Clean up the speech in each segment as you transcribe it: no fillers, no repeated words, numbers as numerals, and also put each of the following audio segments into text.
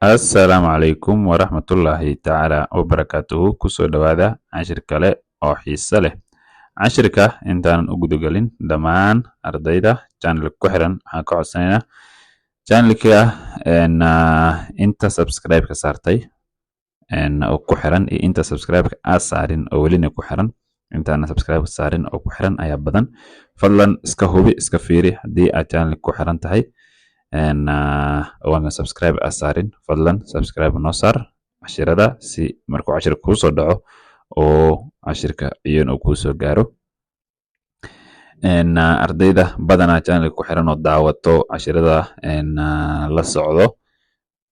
Assalaamu calaykum waraxmatullaahi tacaala wabarakaatuhu. Kusoo dhawaada cashir kale oo xiise leh. Cashirka intaanan u gudagelin dhammaan ardayda channelka ku xiran waxaan ka codsanaynaa channelka inta subscribe ka saartay oo ku xiran iyo inta subscribe ka aan saarin oo welina ku xiran. intaana subscribe saarin oo ku xiran ayaa badan. Fadlan iska hubi, iska fiiri haddii aad channelka ku xiran tahay waana subscribe asaarin. Fadlan subscribe noo saar cashirada si markuu cashir kuu soo dhaco oo cashirka iyon uu kuu soo gaaro. Ardayda badanaa channelka ku xiran oo daawato cashirada la socdo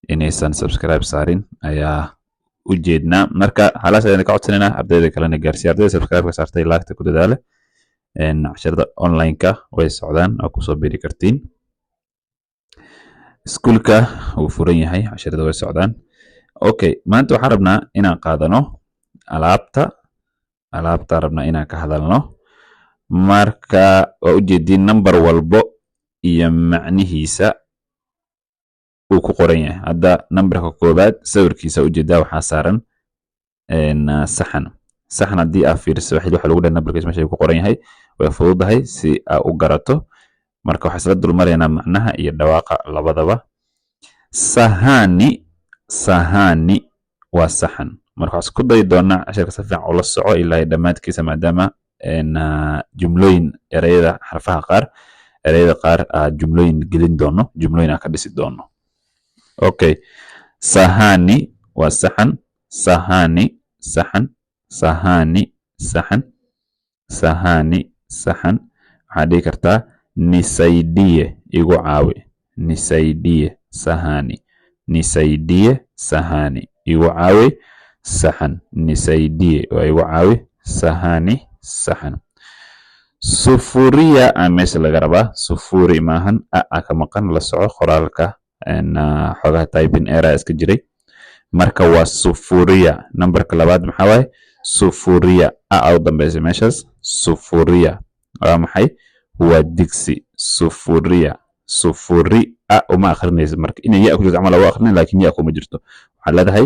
inaysan subscribe saarin ayaa u jeednaa. Marka halaas ayaan ka codsanaynaa ardayda kalena gaarsiiya. Ardayda subscribe ka saartay laagta ku dadaala. Cashirada online-ka way socdaan oo kusoo biiri kartiin. Iskuulka wuu furan yahay, cashirada way socdaan. Okay, maanta waxaan rabnaa inaan qaadano alaabta rabnaa inaan ka hadalno. Marka waa ujeediin number walbo iyo macnihiisa uu ku qoran yahay. Hadda numberka koobaad sawirkiisa ujeedaa waxaa saaran saxan haddii aad fiiriso waxa lagu dhahay numberkiisa meesha ku qoran yahay way fududahay si aad u garato. Marka waxaa isla dul maraynaa macnaha iyo dhawaaqa labadaba. Sahani waa saxan. Marka waxaan isku dayi doonaa cashirka si fiican ula soco ilaa dhammaadkiisa maadaama jumlooyin erayada xarfaha qaar erayada qaar jumlooyin gelin doono, jumlooyin ka dhisi doono. Okay, sahani waa saxan. Sahani saxan. Waxaa dhihi kartaa nisaidie igu caawi. Nisaidie sahani igu caawi saxan. Nisaidie waa igu caawi sahani saxan. Sufuria meesha laga rabaa. Sufuri maahan ka maqan la soco qoraalka xogaha typing error iska jiray. Marka waa sufuria. Numberka labaad maxaa waaye sufuria u dambaysa meeshaas. Sufuria waa maxay? waa digsi. Sufuria uma akhrinaysa marka inay ya ku jirto camal waa akhrin laakiin ya kuma jirto. Waxaa leedahay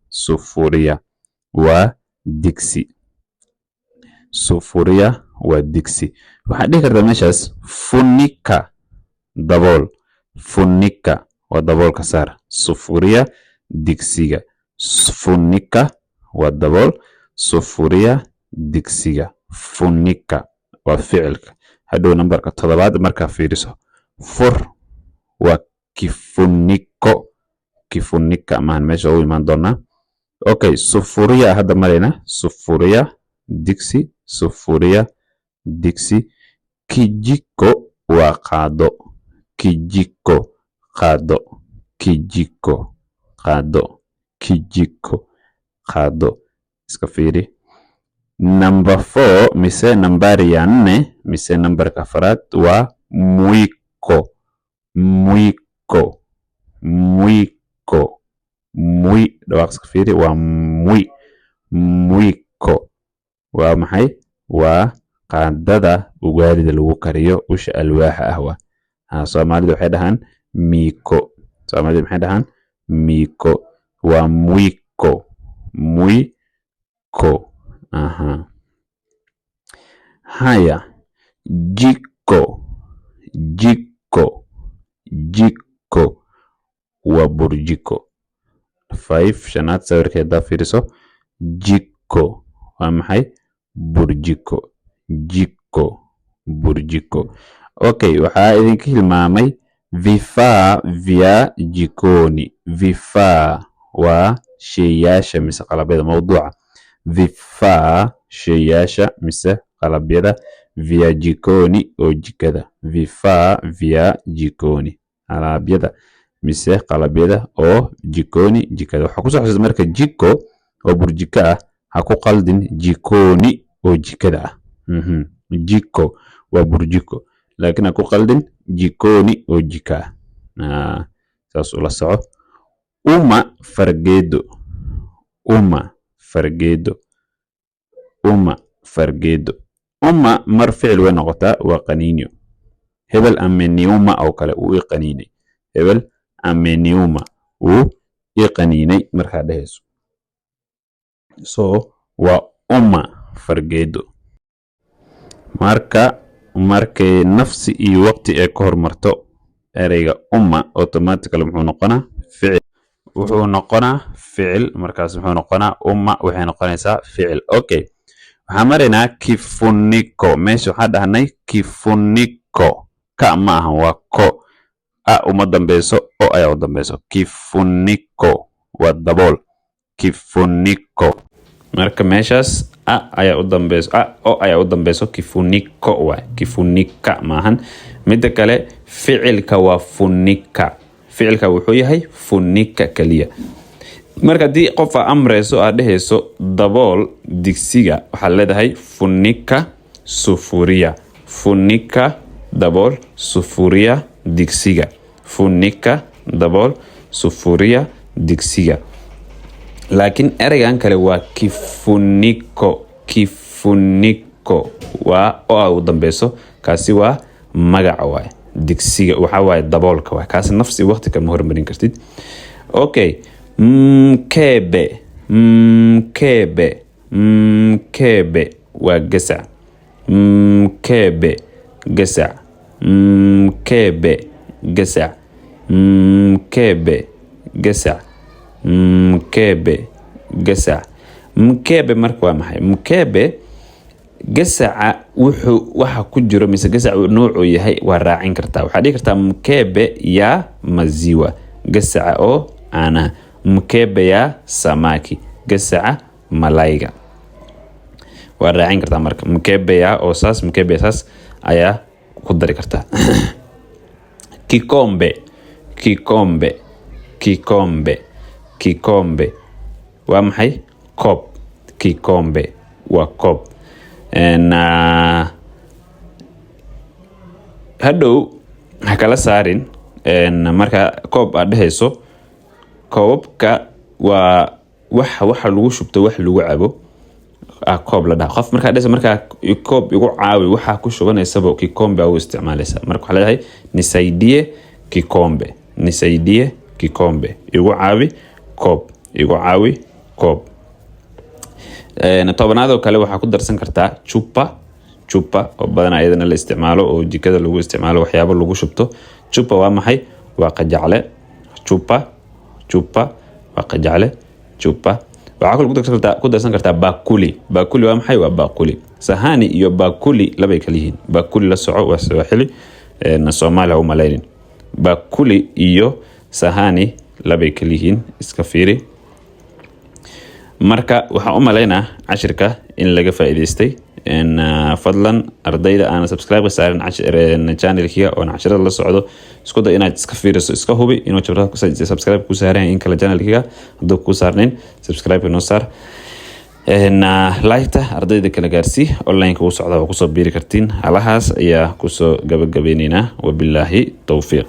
sufuria waa digsi. Sufuria waa digsi. Waxaad dhihi kartaa meeshaas funika dabool. Funika waa daboolka saar. Sufuria digsiga. Funika waa dabool. Sufuria digsiga. Funika waa ficilka. Hadhow numberka toddobaad markaa fiiriso. Fur waa kifuniko. Kifunika maahan meesha u imaan doonaa. Okay, sufuria hadda marayna. Sufuria digsi. Sufuria digsi. Kijiko waa qaado. Kijiko qaado. Kijiko qaado. Kijiko qaado. Iska fiiri. Number 4 mise nambari ya 4 mise numberka afraad waa mwiko. Mwiko. Mwiko. Mwi dhawaaq iska fiiri waa mwi. Mwiko waa maxay? waa qaadada ugaarida lagu kariyo usha alwaaxa ah waa. Soomaalidu waxay dhahaan miko. Soomaalidu maxay dhahaan miko. waa mwiko. Mwiko. Haya. Jiko. waa burjiko. 5 shanaad sawirkeeda fiiriso. Jiko waa maxay? burjiko. Burjiko. Okay, waxaa idinka hilmaamay vifaa vya jikoni. Vifaa waa sheeyaasha mise qalabyada mawduuca. Vifaa sheeyaasha mise qalabyada vya jikoni oo jikada. Vifaa vya jikoni qalabyada mise qalabyada oo jikoni jikada. Waxaa ku soo xasuusta marka jiko oo burjiko ah ha ku qaldin jikoni oo jikada ah. Jiko waa burjiko laakiin ha ku qaldin jikoni oo jika ah. Saas ula soco. Uma fargeedo. Uma fargeedo. Uma mar ficil way noqotaa waa qaniinyo. Hebel ameniuma oo kale uu qaniinay. Hebel ameniuma wuu iqaniinay markaa dhehayso. So waa umma fargeedo. markay nafsi iyo waqti ay ka hormarto ereyga umma automatically muxuu noqonaa ficil. Markaas muxuu noqonaa umma waxay noqonaysaa ficil. Okay, waxaan maraynaa kifuniko. Meesha waxaan dhahnay kifuniko, ka ma ahan, waa ko. A uma dambeyso, o ayaa u dambeyso. Kifuniko waa dabool. Kifuniko. Marka meeshaas a ayaa u dambeyso, o ayaa u dambeyso, kifuniko waa. Kifunika maahan. Midda kale ficilka waa funika. Ficilka wuxuu yahay funika kaliya. Marka haddii qof amreyso aad dhehayso dabool digsiga, waxaad leedahay funika sufuria. Funika dabool sufuria digsiga. Funika dabool sufuria digsiga. Laakiin ereygan kale waa kifuniko. Kifuniko waa oo u dambeyso, kaasi waa magac waay. Digsiga waxa waay daboolka waay. Kaasi nafsi waqti kama hormarin kartid. Okay, mkebe. Mkebe. Mkebe waa gasac. Mkebe gasac. Mkebe gasac. Mkebe gasac. Mkebe gasac. Mkebe marka waa maxay? Mkebe gasaca waxa ku jiro mise gasac noocu yahay waa raacin kartaa. Waxaad dhihi kartaa mkebe ya maziwa, gasaca oo caanaha. Mkebe ya samaki, gasaca malayga. waa raacin kartaa marka. Mkebe ya oo saas, mkebe saas ayaa ku dari kartaa. Kikombe. Kikombe. Kikombe. Kikombe waa maxay? Koob. Kikombe waa koob. Hadhow ha kala saarin marka koob aad dhehayso. Koobka waa waxa lagu shubto, wax lagu cabo koob la dhaho. Qof markaa dhehayso markaa koob igu caawi, waxa ku shubanaysa kikombe u isticmaalaysa. Marka waxa leedahay nisaidie kikombe. Nisaidie kikombe. Igu caawi koob. Igu caawi koob. Tobanaadoo kale waxaa ku darsan kartaa chupa. Chupa oo badanaa iyadana la isticmaalo oo jikada lagu isticmaalo waxyaabo lagu shubto. Chupa waa maxay? Waa qajacle. Chupa. Chupa waa qajacle. Chupa. Waxaa ku darsan kartaa bakuli. Bakuli waa maxay? Waa bakuli. Sahani iyo bakuli labay kala yihiin. Bakuli la soco waa Swahili, Soomaaliya uma leeyin. Bakuli iyo sahani labay kala yihiin. Iska fiiri. Marka waxaan u maleynaa cashirka in laga faa'iideystay. Fadlan ardayda aan subscribe saarin channelkiga oo cashirada la socdo, isku day inaad iska fiiriso, iska hubi inuu channelka ku subscribe ku saaran in kala channelkiga haddii ku saarnayn subscribe inoo saar. Like ardayda kala gaarsii online ku socda oo ku soo biiri kartiin. Halahaas ayaa ku soo gabagabeynayna. Wabillahi tawfiiq.